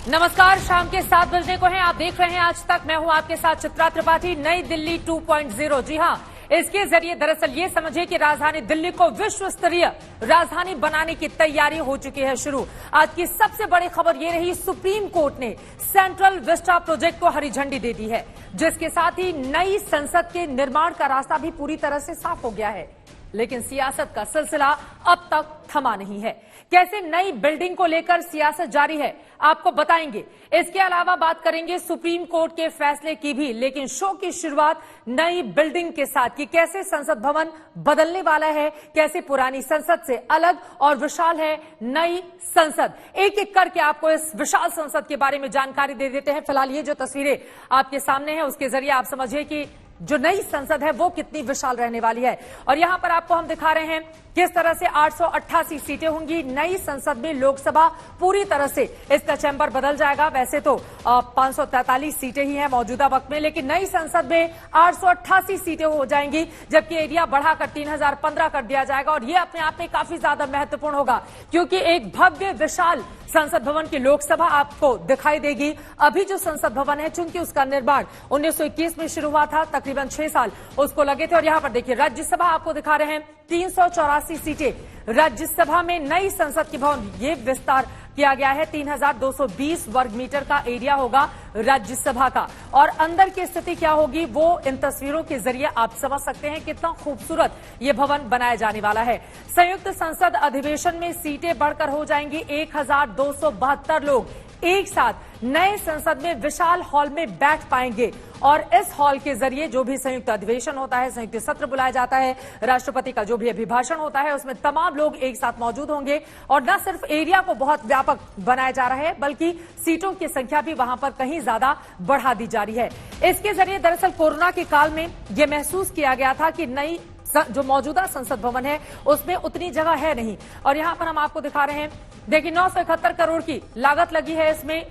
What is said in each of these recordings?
नमस्कार, शाम के 7 बजने को हैं। आप देख रहे हैं आज तक। मैं हूं आपके साथ चित्रा त्रिपाठी। नई दिल्ली 2.0। जी हां, इसके जरिए दरअसल ये समझिए कि राजधानी दिल्ली को विश्व स्तरीय राजधानी बनाने की तैयारी हो चुकी है शुरू। आज की सबसे बड़ी खबर ये रही, सुप्रीम कोर्ट ने सेंट्रल विस्टा प्रोजेक्ट को हरी झंडी दे दी है, जिसके साथ ही नई संसद के निर्माण का रास्ता भी पूरी तरह से साफ हो गया है। लेकिन सियासत का सिलसिला अब तक थमा नहीं है। कैसे नई बिल्डिंग को लेकर सियासत जारी है, आपको बताएंगे। इसके अलावा बात करेंगे सुप्रीम कोर्ट के फैसले की भी। लेकिन शो की शुरुआत नई बिल्डिंग के साथ कि कैसे संसद भवन बदलने वाला है, कैसे पुरानी संसद से अलग और विशाल है नई संसद। एक एक करके आपको इस विशाल संसद के बारे में जानकारी दे देते हैं। फिलहाल ये जो तस्वीरें आपके सामने है, उसके जरिए आप समझिए कि जो नई संसद है वो कितनी विशाल रहने वाली है। और यहां पर आपको हम दिखा रहे हैं किस तरह से 888 सीटें होंगी नई संसद में। लोकसभा पूरी तरह से इसका चैम्बर बदल जाएगा। वैसे तो 543 सीटें ही हैं मौजूदा वक्त में, लेकिन नई संसद में 888 सीटें हो जाएंगी, जबकि एरिया बढ़ाकर 3015 कर दिया जाएगा। और ये अपने आप में काफी ज्यादा महत्वपूर्ण होगा, क्योंकि एक भव्य विशाल संसद भवन की लोकसभा आपको दिखाई देगी। अभी जो संसद भवन है, चूंकि उसका निर्माण 1921 में शुरू हुआ था, तकरीबन 6 साल उसको लगे थे। और यहां पर देखिए राज्यसभा आपको दिखा रहे हैं 384 सीटें राज्यसभा में नई संसद के भवन ये विस्तार किया गया है। 3220 वर्ग मीटर का एरिया होगा राज्यसभा का। और अंदर की स्थिति क्या होगी वो इन तस्वीरों के जरिए आप समझ सकते हैं कितना खूबसूरत ये भवन बनाया जाने वाला है। संयुक्त संसद अधिवेशन में सीटें बढ़कर हो जाएंगी 1272 लोग एक साथ नए संसद में विशाल हॉल में बैठ पाएंगे। और इस हॉल के जरिए जो भी संयुक्त अधिवेशन होता है, संयुक्त सत्र बुलाया जाता है, राष्ट्रपति का जो भी अभिभाषण होता है, उसमें तमाम लोग एक साथ मौजूद होंगे। और न सिर्फ एरिया को बहुत व्यापक बनाया जा रहा है, बल्कि सीटों की संख्या भी वहां पर कहीं ज्यादा बढ़ा दी जा रही है। इसके जरिए दरअसल कोरोना के काल में यह महसूस किया गया था कि नई जो मौजूदा संसद भवन है उसमें उतनी जगह है नहीं। और यहां पर हम आपको दिखा रहे हैं, देखिए 971 करोड़ की लागत लगी है। इसमें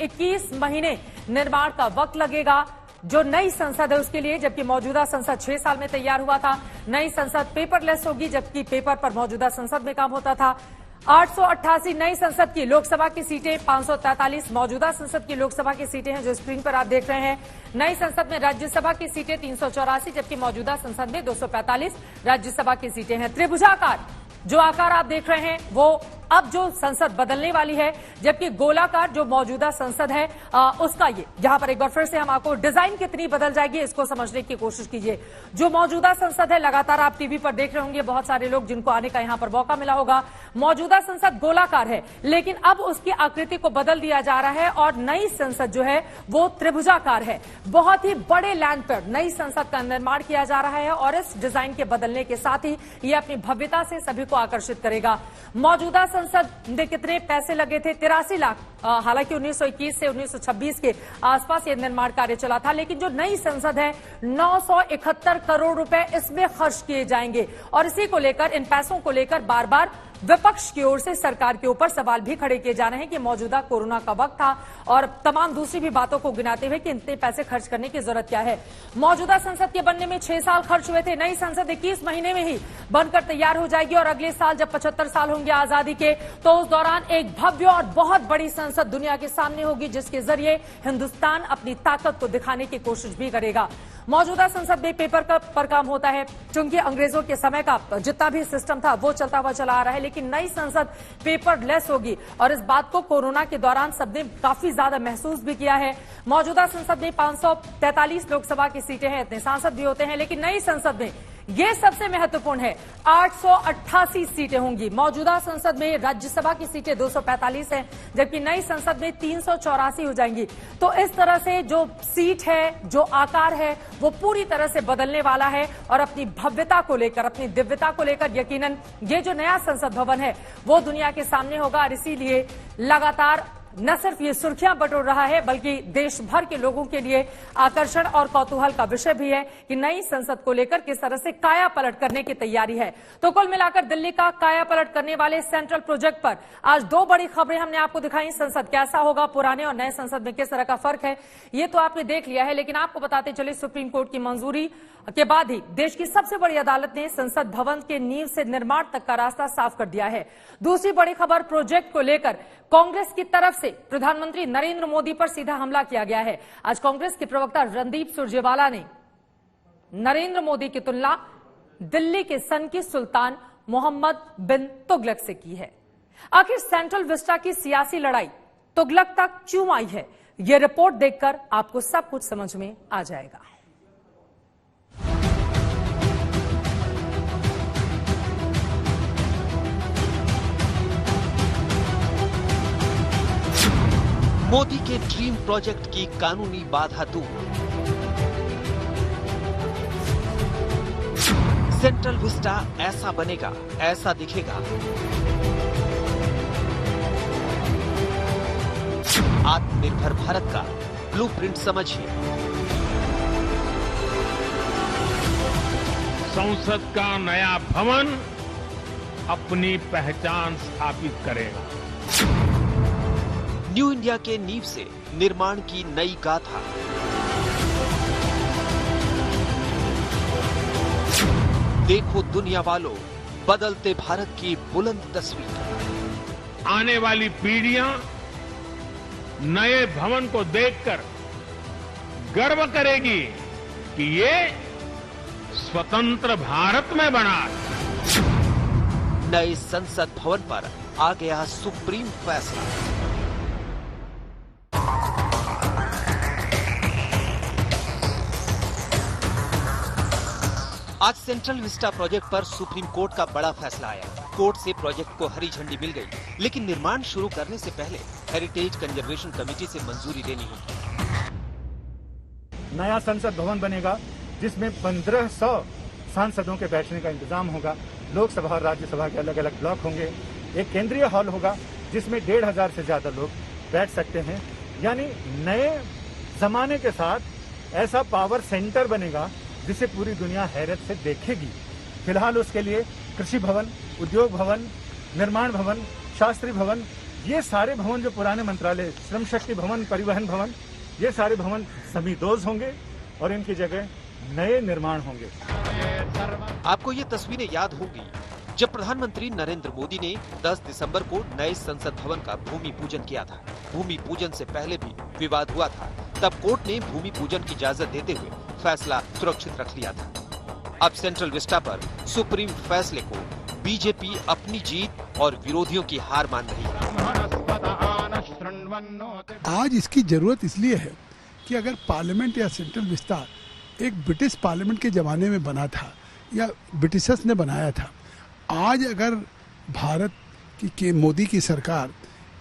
21 महीने निर्माण का वक्त लगेगा जो नई संसद है उसके लिए, जबकि मौजूदा संसद 6 साल में तैयार हुआ था। नई संसद पेपरलेस होगी, जबकि पेपर पर मौजूदा संसद में काम होता था। 888 नई संसद की लोकसभा की सीटें, 543 मौजूदा संसद की लोकसभा की सीटें हैं जो स्क्रीन पर आप देख रहे हैं। नई संसद में राज्यसभा की सीटें 384, जबकि मौजूदा संसद में 245 राज्यसभा की सीटें हैं। त्रिभुजाकार जो आकार आप देख रहे हैं वो अब जो संसद बदलने वाली है, जबकि गोलाकार जो मौजूदा संसद है उसका ये यहां पर एक बार फिर से हम आपको डिजाइन कितनी बदल जाएगी इसको समझने की कोशिश कीजिए। जो मौजूदा संसद है, लगातार आप टीवी पर देख रहे होंगे बहुत सारे लोग जिनको आने का यहां पर मौका मिला होगा। मौजूदा संसद गोलाकार है, लेकिन अब उसकी आकृति को बदल दिया जा रहा है और नई संसद जो है वो त्रिभुजाकार है। बहुत ही बड़े लैंड पर नई संसद का निर्माण किया जा रहा है और इस डिजाइन के बदलने के साथ ही ये अपनी भव्यता से सभी को आकर्षित करेगा। मौजूदा संसद में कितने पैसे लगे थे? 83 लाख। हालांकि 1921 से 1926 के आसपास ये निर्माण कार्य चला था, लेकिन जो नई संसद है 971 करोड़ रुपए इसमें खर्च किए जाएंगे। और इसी को लेकर, इन पैसों को लेकर बार बार विपक्ष की ओर से सरकार के ऊपर सवाल भी खड़े किए जा रहे हैं कि मौजूदा कोरोना का वक्त था और तमाम दूसरी भी बातों को गिनाते हुए कि इतने पैसे खर्च करने की जरूरत क्या है। मौजूदा संसद के बनने में 6 साल खर्च हुए थे। नई संसद 21 महीने में ही बनकर तैयार हो जाएगी और अगले साल जब 75 साल होंगे आजादी के, तो उस दौरान एक भव्य और बहुत बड़ी संसद दुनिया के सामने होगी, जिसके जरिए हिंदुस्तान अपनी ताकत को दिखाने की कोशिश भी करेगा। मौजूदा संसद में पेपर पर काम होता है, क्योंकि अंग्रेजों के समय का जितना भी सिस्टम था वो चलता हुआ चला आ रहा है, लेकिन नई संसद पेपरलेस होगी। और इस बात को कोरोना के दौरान सबने काफी ज्यादा महसूस भी किया है। मौजूदा संसद में 543 लोकसभा की सीटें हैं, इतने सांसद भी होते हैं, लेकिन नई संसद में ये सबसे महत्वपूर्ण है, 888 सीटें होंगी। मौजूदा संसद में राज्यसभा की सीटें 245 हैं, जबकि नई संसद में 384 हो जाएंगी। तो इस तरह से जो सीट है, जो आकार है, वो पूरी तरह से बदलने वाला है और अपनी भव्यता को लेकर, अपनी दिव्यता को लेकर यकीनन ये जो नया संसद भवन है वो दुनिया के सामने होगा। और इसीलिए लगातार न सिर्फ ये सुर्खियां बटोर रहा है, बल्कि देश भर के लोगों के लिए आकर्षण और कौतूहल का विषय भी है कि नई संसद को लेकर किस तरह से काया पलट करने की तैयारी है। तो कुल मिलाकर दिल्ली का काया पलट करने वाले सेंट्रल प्रोजेक्ट पर आज 2 बड़ी खबरें हमने आपको दिखाई। संसद कैसा होगा, पुराने और नए संसद में किस तरह का फर्क है, ये तो आपने देख लिया है, लेकिन आपको बताते चले सुप्रीम कोर्ट की मंजूरी के बाद ही देश की सबसे बड़ी अदालत ने संसद भवन के नींव से निर्माण तक का रास्ता साफ कर दिया है। दूसरी बड़ी खबर, प्रोजेक्ट को लेकर कांग्रेस की तरफ से प्रधानमंत्री नरेंद्र मोदी पर सीधा हमला किया गया है। आज कांग्रेस के प्रवक्ता रणदीप सुरजेवाला ने नरेंद्र मोदी की तुलना दिल्ली के सन की सुल्तान मोहम्मद बिन तुगलक से की है। आखिर सेंट्रल विस्टा की सियासी लड़ाई तुगलक तक क्यों आई है, यह रिपोर्ट देखकर आपको सब कुछ समझ में आ जाएगा। मोदी के ड्रीम प्रोजेक्ट की कानूनी बाधा दूर। सेंट्रल विस्टा ऐसा बनेगा, ऐसा दिखेगा। आत्मनिर्भर भारत का ब्लूप्रिंट समझिए। संसद का नया भवन अपनी पहचान स्थापित करेगा। न्यू इंडिया के नींव से निर्माण की नई गाथा। देखो दुनिया वालों, बदलते भारत की बुलंद तस्वीर। आने वाली पीढ़ियां नए भवन को देखकर गर्व करेगी कि ये स्वतंत्र भारत में बना है। नए संसद भवन पर आ गया सुप्रीम फैसला। आज सेंट्रल विस्टा प्रोजेक्ट पर सुप्रीम कोर्ट का बड़ा फैसला आया। कोर्ट से प्रोजेक्ट को हरी झंडी मिल गई, लेकिन निर्माण शुरू करने से पहले हेरिटेज कंजर्वेशन कमेटी से मंजूरी लेनी होगी। नया संसद भवन बनेगा जिसमें 1500 सांसदों के बैठने का इंतजाम होगा। लोकसभा और राज्यसभा के अलग अलग ब्लॉक होंगे। एक केंद्रीय हॉल होगा जिसमें 1500 से ज्यादा लोग बैठ सकते हैं। यानी नए जमाने के साथ ऐसा पावर सेंटर बनेगा जिसे पूरी दुनिया हैरत से देखेगी। फिलहाल उसके लिए कृषि भवन, उद्योग भवन, निर्माण भवन, शास्त्री भवन, ये सारे भवन जो पुराने मंत्रालय, श्रम शक्ति भवन, परिवहन भवन, ये सारे भवन सभी दोज होंगे और इनकी जगह नए निर्माण होंगे। आपको ये तस्वीरें याद होंगी जब प्रधानमंत्री नरेंद्र मोदी ने 10 दिसंबर को नए संसद भवन का भूमि पूजन किया था। भूमि पूजन से पहले भी विवाद हुआ था। तब कोर्ट ने भूमि पूजन की इजाजत देते हुए फैसला सुरक्षित रख लिया था। अब सेंट्रल विस्टा पर सुप्रीम फैसले को बीजेपी अपनी जीत और विरोधियों की हार मान रही है। आज इसकी जरूरत इसलिए है कि अगर पार्लियामेंट या सेंट्रल विस्टा एक ब्रिटिश पार्लियामेंट के जमाने में बना था या ब्रिटिशर्स ने बनाया था, आज अगर भारत की मोदी की सरकार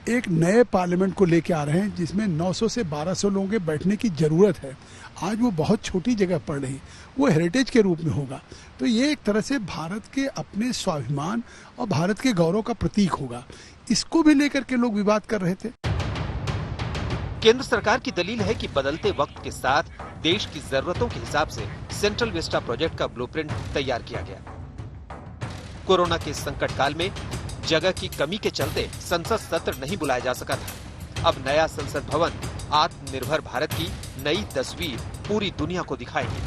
एक नए पार्लियामेंट को लेके आ रहे हैं जिसमें 900 से 1200 लोगों के बैठने की जरूरत है, आज वो बहुत छोटी जगह पड़ रही, वो हेरिटेज के रूप में होगा, तो ये एक तरह से भारत के अपने स्वाभिमान और भारत के गौरव का प्रतीक होगा। इसको भी लेकर के लोग विवाद कर रहे थे। केंद्र सरकार की दलील है कि बदलते वक्त के साथ देश की जरूरतों के हिसाब से सेंट्रल विस्टा प्रोजेक्ट का ब्लूप्रिंट तैयार किया गया। कोरोना के संकट काल में जगह की कमी के चलते संसद सत्र नहीं बुलाया जा सका था। अब नया संसद भवन आत्मनिर्भर भारत की नई तस्वीर पूरी दुनिया को दिखाएगी।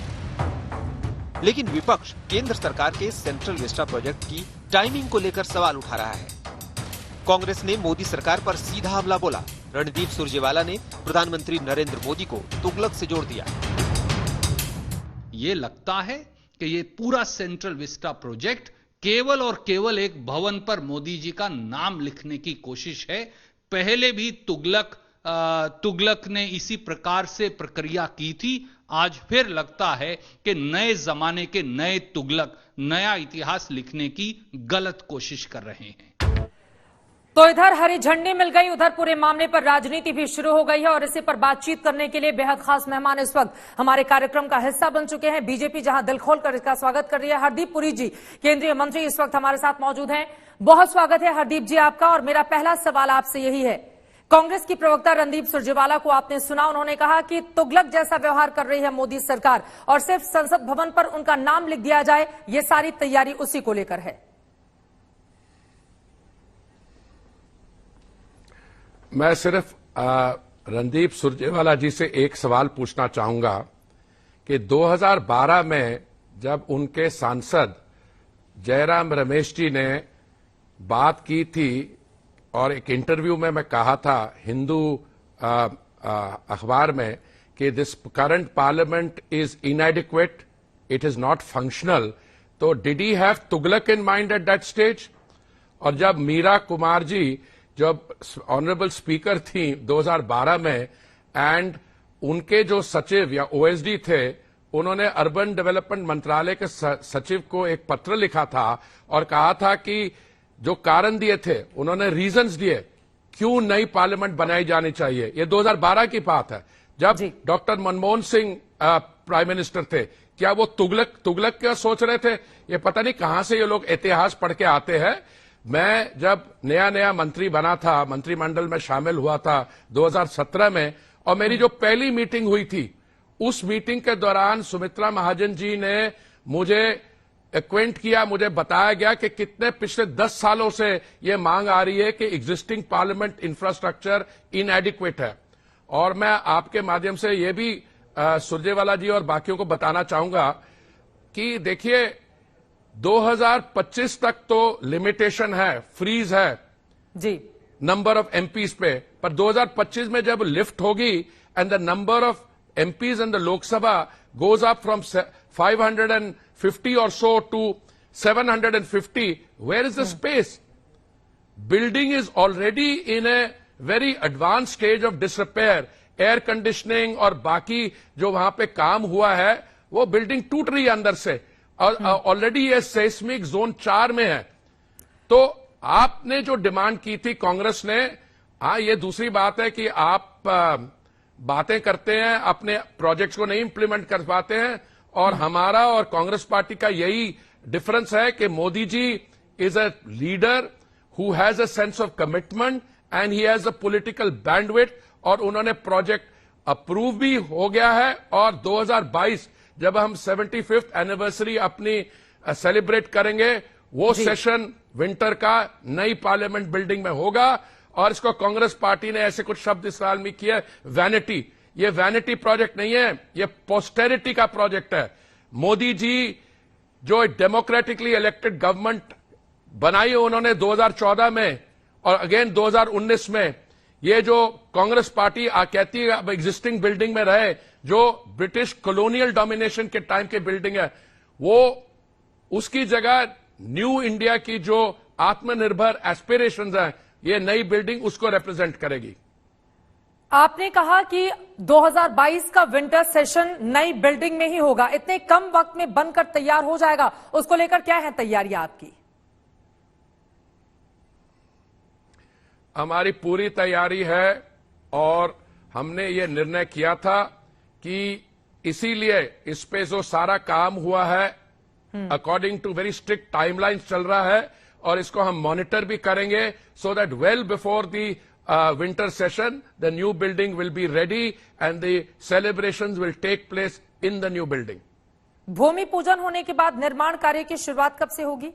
लेकिन विपक्ष केंद्र सरकार के सेंट्रल विस्टा प्रोजेक्ट की टाइमिंग को लेकर सवाल उठा रहा है। कांग्रेस ने मोदी सरकार पर सीधा हमला बोला। रणदीप सुरजेवाला ने प्रधानमंत्री नरेंद्र मोदी को तुगलक से जोड़ दिया। ये लगता है कि ये पूरा सेंट्रल विस्टा प्रोजेक्ट केवल और केवल एक भवन पर मोदी जी का नाम लिखने की कोशिश है। पहले भी तुगलक ने इसी प्रकार से प्रक्रिया की थी। आज फिर लगता है कि नए जमाने के नए तुगलक नया इतिहास लिखने की गलत कोशिश कर रहे हैं। तो इधर हरी झंडी मिल गई, उधर पूरे मामले पर राजनीति भी शुरू हो गई है और इसी पर बातचीत करने के लिए बेहद खास मेहमान इस वक्त हमारे कार्यक्रम का हिस्सा बन चुके हैं। बीजेपी जहां दिल खोलकर इसका स्वागत कर रही है। हरदीप पुरी जी, केंद्रीय मंत्री, इस वक्त हमारे साथ मौजूद हैं। बहुत स्वागत है हरदीप जी आपका। और मेरा पहला सवाल आपसे यही है, कांग्रेस की प्रवक्ता रणदीप सुरजेवाला को आपने सुना, उन्होंने कहा कि तुगलक जैसा व्यवहार कर रही है मोदी सरकार और सिर्फ संसद भवन पर उनका नाम लिख दिया जाए, ये सारी तैयारी उसी को लेकर है। मैं सिर्फ रणदीप सुरजेवाला जी से एक सवाल पूछना चाहूंगा कि 2012 में जब उनके सांसद जयराम रमेश जी ने बात की थी और एक इंटरव्यू में मैं कहा था हिंदू अखबार में कि this current parliament is inadequate, it is not functional, तो did he have Tughlaq in mind at that stage? और जब मीरा कुमार जी जब ऑनरेबल स्पीकर थी 2012 में एंड उनके जो सचिव या ओएसडी थे उन्होंने अर्बन डेवलपमेंट मंत्रालय के सचिव को एक पत्र लिखा था और कहा था कि जो कारण दिए थे उन्होंने रीजंस दिए क्यों नई पार्लियामेंट बनाई जानी चाहिए। ये 2012 की बात है जब doctor Manmohan Singh prime minister थे। क्या वो तुगलक क्या सोच रहे थे? ये पता नहीं कहां से ये लोग इतिहास पढ़ के आते हैं। मैं जब नया मंत्री बना था, मंत्रिमंडल में शामिल हुआ था 2017 में, और मेरी जो पहली मीटिंग हुई थी उस मीटिंग के दौरान सुमित्रा महाजन जी ने मुझे एक्वेंट किया, मुझे बताया गया कि कितने पिछले 10 सालों से यह मांग आ रही है कि एग्जिस्टिंग पार्लियामेंट इंफ्रास्ट्रक्चर इनएडिक्वेट है। और मैं आपके माध्यम से यह भी सुरजेवाला जी और बाकियों को बताना चाहूंगा कि देखिए 2025 तक तो लिमिटेशन है, फ्रीज है जी नंबर ऑफ एमपीज पे, पर 2025 में जब लिफ्ट होगी and the number of MPs in the Lok Sabha goes up from 550 or so to 750, where is the space? Building is already in a very advanced stage of disrepair. Air conditioning और बाकी जो वहां पे काम हुआ है वो बिल्डिंग टूट रही है अंदर से और ऑलरेडी ये सेस्मिक जोन 4 में है। तो आपने जो डिमांड की थी कांग्रेस ने, हाँ ये दूसरी बात है कि आप बातें करते हैं, अपने प्रोजेक्ट्स को नहीं इंप्लीमेंट कर पाते हैं, और हमारा और कांग्रेस पार्टी का यही डिफरेंस है कि Modi ji is a leader who has a sense of commitment and he has a political bandwidth, और उन्होंने प्रोजेक्ट अप्रूव भी हो गया है। और 2022 जब हम 75th एनिवर्सरी अपनी सेलिब्रेट करेंगे वो सेशन विंटर का नई पार्लियामेंट बिल्डिंग में होगा। और इसको कांग्रेस पार्टी ने ऐसे कुछ शब्द इस्तेमाल में किए, वैनिटी। ये वैनिटी प्रोजेक्ट नहीं है, ये पोस्टेरिटी का प्रोजेक्ट है। मोदी जी जो डेमोक्रेटिकली इलेक्टेड गवर्नमेंट बनाई उन्होंने 2014 में और अगेन 2019 में, ये जो कांग्रेस पार्टी कहती है अब एग्जिस्टिंग बिल्डिंग में रहे, जो ब्रिटिश कॉलोनियल डोमिनेशन के टाइम की बिल्डिंग है, वो उसकी जगह न्यू इंडिया की जो आत्मनिर्भर एस्पिरेशंस हैं, ये नई बिल्डिंग उसको रिप्रेजेंट करेगी। आपने कहा कि 2022 का विंटर सेशन नई बिल्डिंग में ही होगा, इतने कम वक्त में बनकर तैयार हो जाएगा, उसको लेकर क्या है तैयारियां आपकी? हमारी पूरी तैयारी है और हमने ये निर्णय किया था कि इसीलिए इस पे जो सारा काम हुआ है according to very strict timelines चल रहा है और इसको हम मॉनिटर भी करेंगे so that well before the winter session the new building will be ready and the celebrations will take place in the new building. भूमि पूजन होने के बाद निर्माण कार्य की शुरुआत कब से होगी?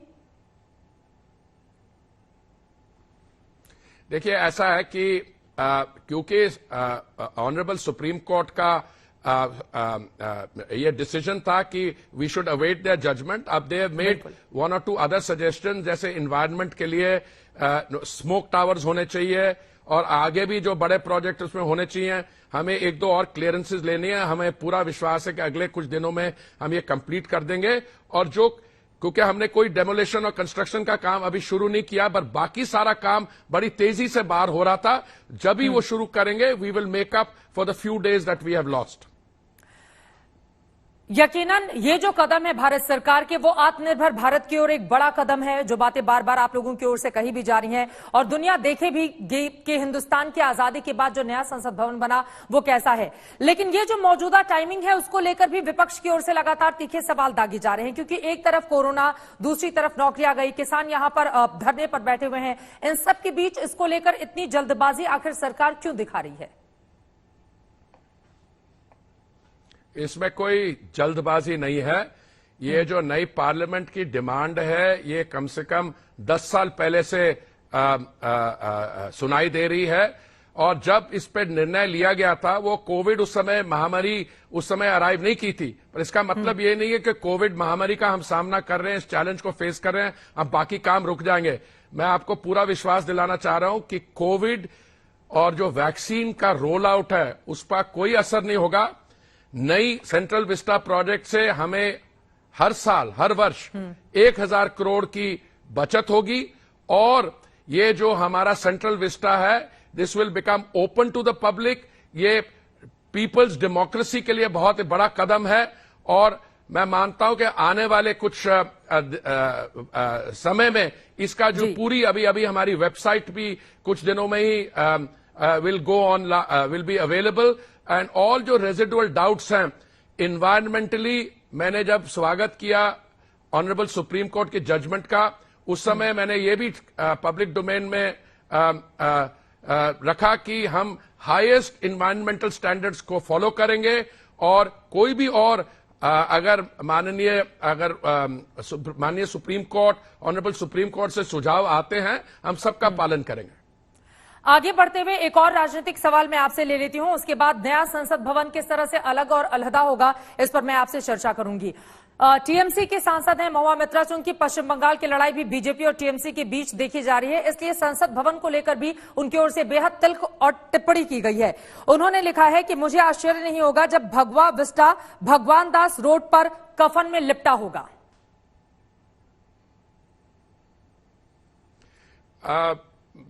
देखिए ऐसा है कि क्योंकि ऑनरेबल सुप्रीम कोर्ट का ये डिसीजन था कि we should await their judgement. अब दे हैव मेड वन और टू अदर सजेशन, जैसे एनवायरनमेंट के लिए स्मोक टावर्स होने चाहिए और आगे भी जो बड़े प्रोजेक्ट उसमें होने चाहिए। हमें एक दो और क्लियरेंसेस लेनी है, हमें पूरा विश्वास है कि अगले कुछ दिनों में हम ये कंप्लीट कर देंगे। और जो क्योंकि हमने कोई डेमोलिशन और कंस्ट्रक्शन का काम अभी शुरू नहीं किया, पर बाकी सारा काम बड़ी तेजी से बाहर हो रहा था, जब भी वो शुरू करेंगे we will make up for the few days that we have lost. यकीनन ये जो कदम है भारत सरकार के, वो आत्मनिर्भर भारत की ओर एक बड़ा कदम है। जो बातें बार बार आप लोगों की ओर से कही भी जा रही हैं और दुनिया देखे भी कि हिंदुस्तान की आजादी के बाद जो नया संसद भवन बना वो कैसा है। लेकिन ये जो मौजूदा टाइमिंग है उसको लेकर भी विपक्ष की ओर से लगातार तीखे सवाल दागे जा रहे हैं, क्योंकि एक तरफ कोरोना, दूसरी तरफ नौकरियां गई, किसान यहां पर धरने पर बैठे हुए हैं। इन सब के बीच इसको लेकर इतनी जल्दबाजी आखिर सरकार क्यों दिखा रही है? इसमें कोई जल्दबाजी नहीं है। ये जो नई पार्लियामेंट की डिमांड है ये कम से कम 10 साल पहले से सुनाई दे रही है और जब इस पर निर्णय लिया गया था वो कोविड उस समय महामारी उस समय अराइव नहीं की थी, पर इसका मतलब ये नहीं है कि कोविड महामारी का हम सामना कर रहे हैं, इस चैलेंज को फेस कर रहे हैं, अब बाकी काम रुक जाएंगे। मैं आपको पूरा विश्वास दिलाना चाह रहा हूं कि कोविड और जो वैक्सीन का रोल आउट है उस पर कोई असर नहीं होगा। नई सेंट्रल विस्टा प्रोजेक्ट से हमें हर साल हर वर्ष 1000 करोड़ की बचत होगी और ये जो हमारा सेंट्रल विस्टा है this will become open to the public. ये पीपल्स डेमोक्रेसी के लिए बहुत बड़ा कदम है और मैं मानता हूं कि आने वाले कुछ समय में इसका जो पूरी अभी हमारी वेबसाइट भी कुछ दिनों में he will go on will be available and all जो रेजिडुअल डाउट्स हैं इन्वायरमेंटली। मैंने जब स्वागत किया ऑनरेबल सुप्रीम कोर्ट के जजमेंट का उस समय मैंने ये भी पब्लिक डोमेन में रखा कि हम हाईएस्ट इन्वायरमेंटल स्टैंडर्ड्स को फॉलो करेंगे और कोई भी और अगर माननीय supreme court honourable supreme court से सुझाव आते हैं हम सबका पालन करेंगे। आगे बढ़ते हुए एक और राजनीतिक सवाल मैं आपसे ले लेती हूं, उसके बाद नया संसद भवन किस तरह से अलग और अलहदा होगा इस पर मैं आपसे चर्चा करूंगी। टीएमसी के सांसद हैं महुआ मित्रा, चूंकि पश्चिम बंगाल की लड़ाई भी बीजेपी और टीएमसी के बीच देखी जा रही है, इसलिए संसद भवन को लेकर भी उनकी ओर से बेहद तिल्क और टिप्पणी की गई है। उन्होंने लिखा है कि मुझे आश्चर्य नहीं होगा जब भगवा विस्टा भगवान दास रोड पर कफन में लिपटा होगा।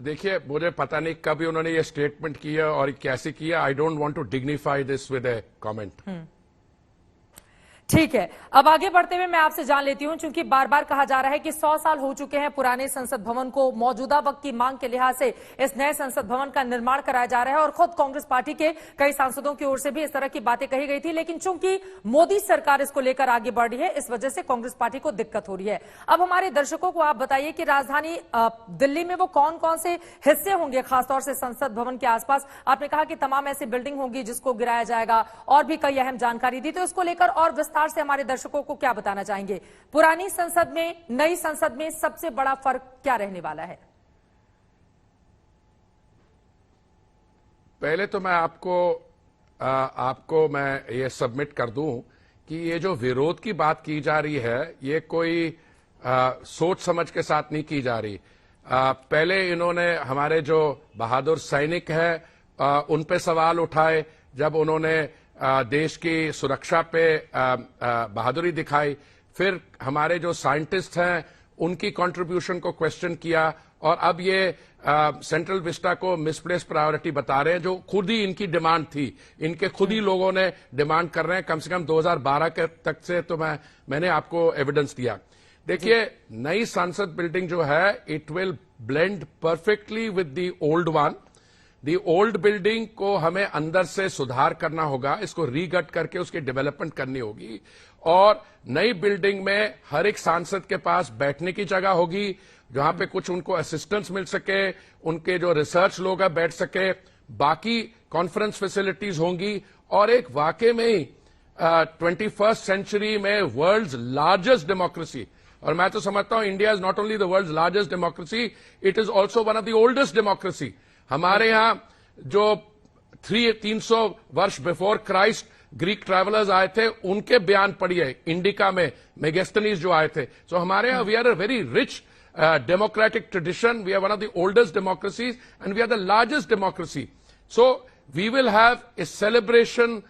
देखिए मुझे पता नहीं कब उन्होंने ये स्टेटमेंट किया और कैसे किया। I don't want to dignify this with a comment. ठीक है, अब आगे बढ़ते हुए मैं आपसे जान लेती हूं, चूंकि बार बार कहा जा रहा है कि 100 साल हो चुके हैं पुराने संसद भवन को, मौजूदा वक्त की मांग के लिहाज से इस नए संसद भवन का निर्माण कराया जा रहा है और खुद कांग्रेस पार्टी के कई सांसदों की ओर से भी इस तरह की बातें कही गई थी, लेकिन चूंकि मोदी सरकार इसको लेकर आगे बढ़ रही है इस वजह से कांग्रेस पार्टी को दिक्कत हो रही है। अब हमारे दर्शकों को आप बताइए कि राजधानी दिल्ली में वो कौन कौन से हिस्से होंगे खासतौर से संसद भवन के आसपास। आपने कहा कि तमाम ऐसी बिल्डिंग होगी जिसको गिराया जाएगा और भी कई अहम जानकारी दी, तो इसको लेकर और विस्तार से हमारे दर्शकों को क्या बताना चाहेंगे? पुरानी संसद में नई संसद में सबसे बड़ा फर्क क्या रहने वाला है? पहले तो मैं आपको मैं ये सबमिट कर दूं कि ये जो विरोध की बात की जा रही है ये कोई सोच समझ के साथ नहीं की जा रही। पहले इन्होंने हमारे जो बहादुर सैनिक हैं उन पे सवाल उठाए जब उन्होंने देश की सुरक्षा पे बहादुरी दिखाई, फिर हमारे जो साइंटिस्ट हैं उनकी कंट्रीब्यूशन को क्वेश्चन किया और अब ये सेंट्रल विस्टा को मिसप्लेस प्रायोरिटी बता रहे हैं जो खुद ही इनकी डिमांड थी। इनके खुद ही लोगों ने डिमांड कर रहे हैं कम से कम 2012 के तक से, तो मैंने आपको एविडेंस दिया। देखिए नई संसद बिल्डिंग जो है it will blend perfectly with the old one. The old building को हमें अंदर से सुधार करना होगा, इसको रीगट करके उसकी डेवलपमेंट करनी होगी और नई बिल्डिंग में हर एक सांसद के पास बैठने की जगह होगी जहां पे कुछ उनको असिस्टेंस मिल सके, उनके जो रिसर्च लोग हैं बैठ सके, बाकी कॉन्फ्रेंस फैसिलिटीज होंगी और एक वाकई में ही 21st सेंचुरी में वर्ल्ड्स लार्जेस्ट डेमोक्रेसी, और मैं तो समझता हूं India is not only the world's largest democracy, it is also one of the oldest democracy. हमारे यहां जो 300 वर्ष बिफोर क्राइस्ट ग्रीक ट्रैवलर्स आए थे उनके बयान पढ़िए, इंडिका में मेगास्थनीज जो आए थे। सो हमारे यहां we are a very rich democratic tradition, we are one of the oldest democracies and we are the largest democracy. So we will have a celebration,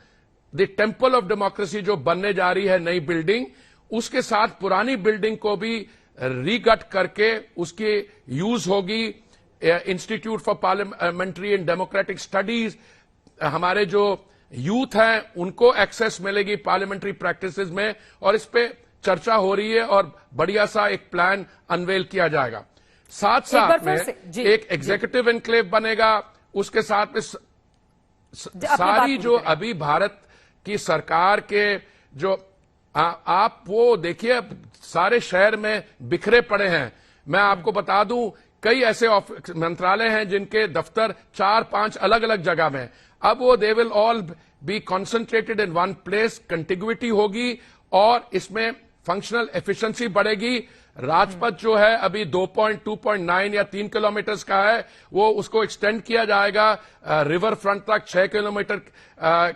the temple of democracy जो बनने जा रही है नई building, उसके साथ पुरानी building को भी रीगट करके उसकी यूज होगी। Institute for parliamentary and democratic studies, हमारे जो यूथ हैं उनको एक्सेस मिलेगी पार्लियामेंट्री प्रैक्टिसेस में और इस पे चर्चा हो रही है और बढ़िया सा एक प्लान अनवेल किया जाएगा। साथ साथ में एक एग्जीक्यूटिव एनक्लेव बनेगा, उसके साथ में सारी जो अभी भारत की सरकार के जो आप वो देखिए सारे शहर में बिखरे पड़े हैं। मैं आपको बता दूं कई ऐसे मंत्रालय हैं जिनके दफ्तर 4-5 अलग अलग जगह में, अब वो they will all be concentrated in one place, contiguity होगी और इसमें फंक्शनल एफिशिएंसी बढ़ेगी, राजपथ जो है अभी 2.9 या 3 किलोमीटर का है, वो उसको एक्सटेंड किया जाएगा रिवर फ्रंट तक 6 किलोमीटर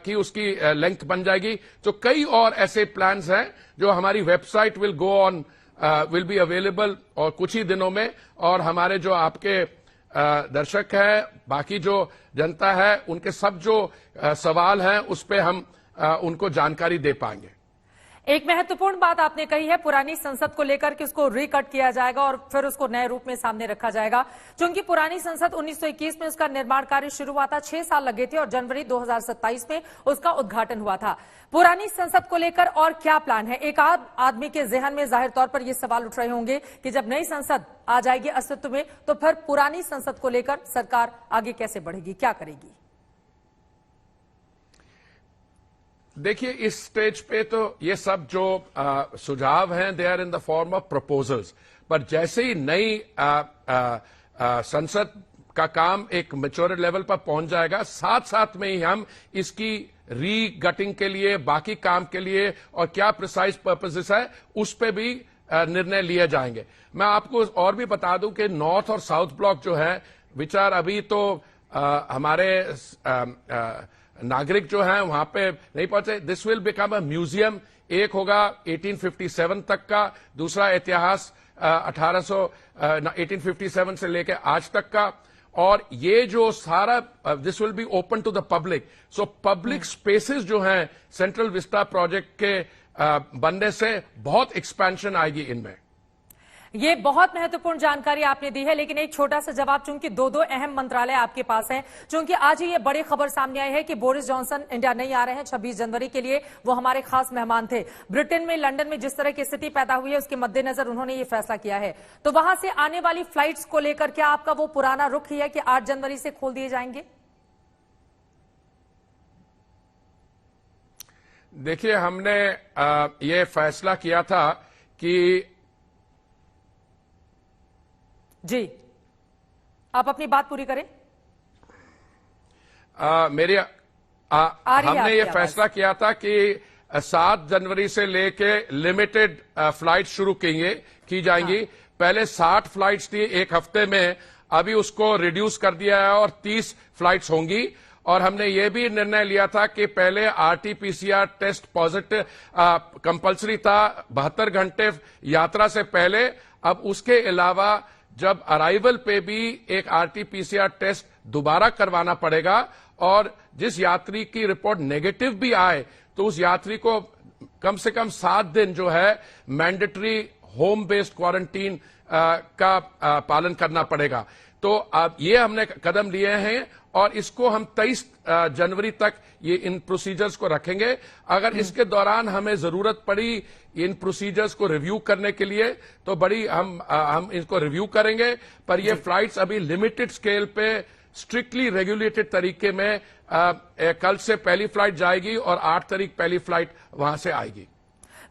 की उसकी लेंथ बन जाएगी। तो कई और ऐसे प्लान्स हैं जो हमारी वेबसाइट विल बी अवेलेबल और कुछ ही दिनों में, और हमारे जो आपके दर्शक है, बाकी जो जनता है, उनके सब जो सवाल हैं उस पे हम उनको जानकारी दे पाएंगे। एक महत्वपूर्ण बात आपने कही है पुरानी संसद को लेकर कि उसको रिकट किया जाएगा और फिर उसको नए रूप में सामने रखा जाएगा। क्योंकि पुरानी संसद 1921 में उसका निर्माण कार्य शुरू हुआ था, 6 साल लगे थे और जनवरी 2027 में उसका उद्घाटन हुआ था। पुरानी संसद को लेकर और क्या प्लान है? एक आदमी के जहन में जाहिर तौर पर यह सवाल उठ रहे होंगे कि जब नई संसद आ जाएगी अस्तित्व में तो फिर पुरानी संसद को लेकर सरकार आगे कैसे बढ़ेगी, क्या करेगी? देखिए, इस स्टेज पे तो ये सब जो सुझाव हैं they are in the form of proposals, पर जैसे ही नई संसद का काम एक मैच्योर लेवल पर पहुंच जाएगा, साथ साथ में ही हम इसकी रीगटिंग के लिए, बाकी काम के लिए और क्या प्रिसाइज पर्पसेस है उस पे भी निर्णय लिए जाएंगे। मैं आपको और भी बता दूं कि नॉर्थ और साउथ ब्लॉक जो है विचार अभी तो हमारे नागरिक जो हैं वहां पे नहीं पहुंचे। This will become a museum. एक होगा 1857 तक का, दूसरा इतिहास 1857 से लेकर आज तक का, और ये जो सारा this will be open to the public. So public spaces जो हैं सेंट्रल विस्टा प्रोजेक्ट के बनने से बहुत एक्सपेंशन आएगी इनमें। ये बहुत महत्वपूर्ण जानकारी आपने दी है, लेकिन एक छोटा सा जवाब, चूंकि दो अहम मंत्रालय आपके पास हैं, चूंकि आज ही ये बड़ी खबर सामने आई है कि बोरिस जॉनसन इंडिया नहीं आ रहे हैं 26 जनवरी के लिए, वो हमारे खास मेहमान थे। ब्रिटेन में, लंदन में जिस तरह की स्थिति पैदा हुई है उसके मद्देनजर उन्होंने ये फैसला किया है। तो वहां से आने वाली फ्लाइट्स को लेकर क्या आपका वो पुराना रुख ही है कि 8 जनवरी से खोल दिए जाएंगे? देखिए, हमने ये फैसला किया था कि जी, आप अपनी बात पूरी करें। हमने ये फैसला किया था कि 7 जनवरी से लेके लिमिटेड फ्लाइट शुरू की जाएंगी। पहले 60 फ्लाइट्स थी एक हफ्ते में, अभी उसको रिड्यूस कर दिया है और 30 फ्लाइट्स होंगी। और हमने ये भी निर्णय लिया था कि पहले आरटी-पीसीआर टेस्ट पॉजिटिव कंपल्सरी था 72 घंटे यात्रा से पहले, अब उसके अलावा जब अराइवल पे भी एक आरटी-पीसीआर टेस्ट दोबारा करवाना पड़ेगा, और जिस यात्री की रिपोर्ट नेगेटिव भी आए तो उस यात्री को कम से कम 7 दिन जो है मैंडेटरी होम बेस्ड क्वारंटीन का पालन करना पड़ेगा। तो अब ये हमने कदम लिए हैं और इसको हम 23 जनवरी तक ये इन प्रोसीजर्स को रखेंगे। अगर इसके दौरान हमें जरूरत पड़ी इन प्रोसीजर्स को रिव्यू करने के लिए तो बड़ी हम इसको रिव्यू करेंगे, पर ये फ्लाइट्स अभी लिमिटेड स्केल पे स्ट्रिक्टली रेगुलेटेड तरीके में कल से पहली फ्लाइट जाएगी और 8 तारीख पहली फ्लाइट वहां से आएगी।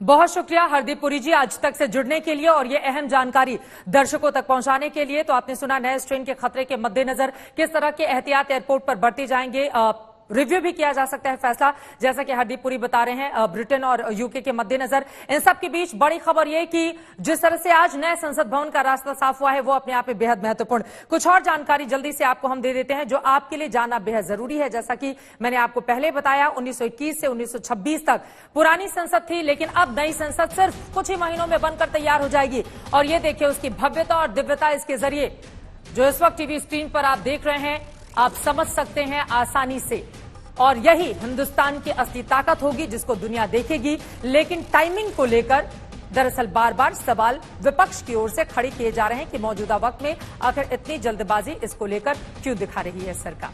बहुत शुक्रिया हरदीप पुरी जी आज तक से जुड़ने के लिए और ये अहम जानकारी दर्शकों तक पहुंचाने के लिए। तो आपने सुना नए स्ट्रेन के खतरे के मद्देनजर किस तरह के एहतियात एयरपोर्ट पर बरते जाएंगे। रिव्यू भी किया जा सकता है फैसला, जैसा कि हरदीप पुरी बता रहे हैं, ब्रिटेन और यूके के मद्देनजर। इन सब के बीच बड़ी खबर यह कि जिस तरह से आज नए संसद भवन का रास्ता साफ हुआ है वो अपने आप में बेहद महत्वपूर्ण। कुछ और जानकारी जल्दी से आपको हम दे देते हैं जो आपके लिए जानना बेहद जरूरी है। जैसा कि मैंने आपको पहले बताया, 1921 से 1926 तक पुरानी संसद थी, लेकिन अब नई संसद सिर्फ कुछ ही महीनों में बनकर तैयार हो जाएगी। और ये देखिए उसकी भव्यता और दिव्यता इसके जरिए जो इस वक्त टीवी स्क्रीन पर आप देख रहे हैं, आप समझ सकते हैं आसानी से। और यही हिंदुस्तान की असली ताकत होगी जिसको दुनिया देखेगी। लेकिन टाइमिंग को लेकर दरअसल बार बार सवाल विपक्ष की ओर से खड़े किए जा रहे हैं कि मौजूदा वक्त में आखिर इतनी जल्दबाजी इसको लेकर क्यों दिखा रही है सरकार।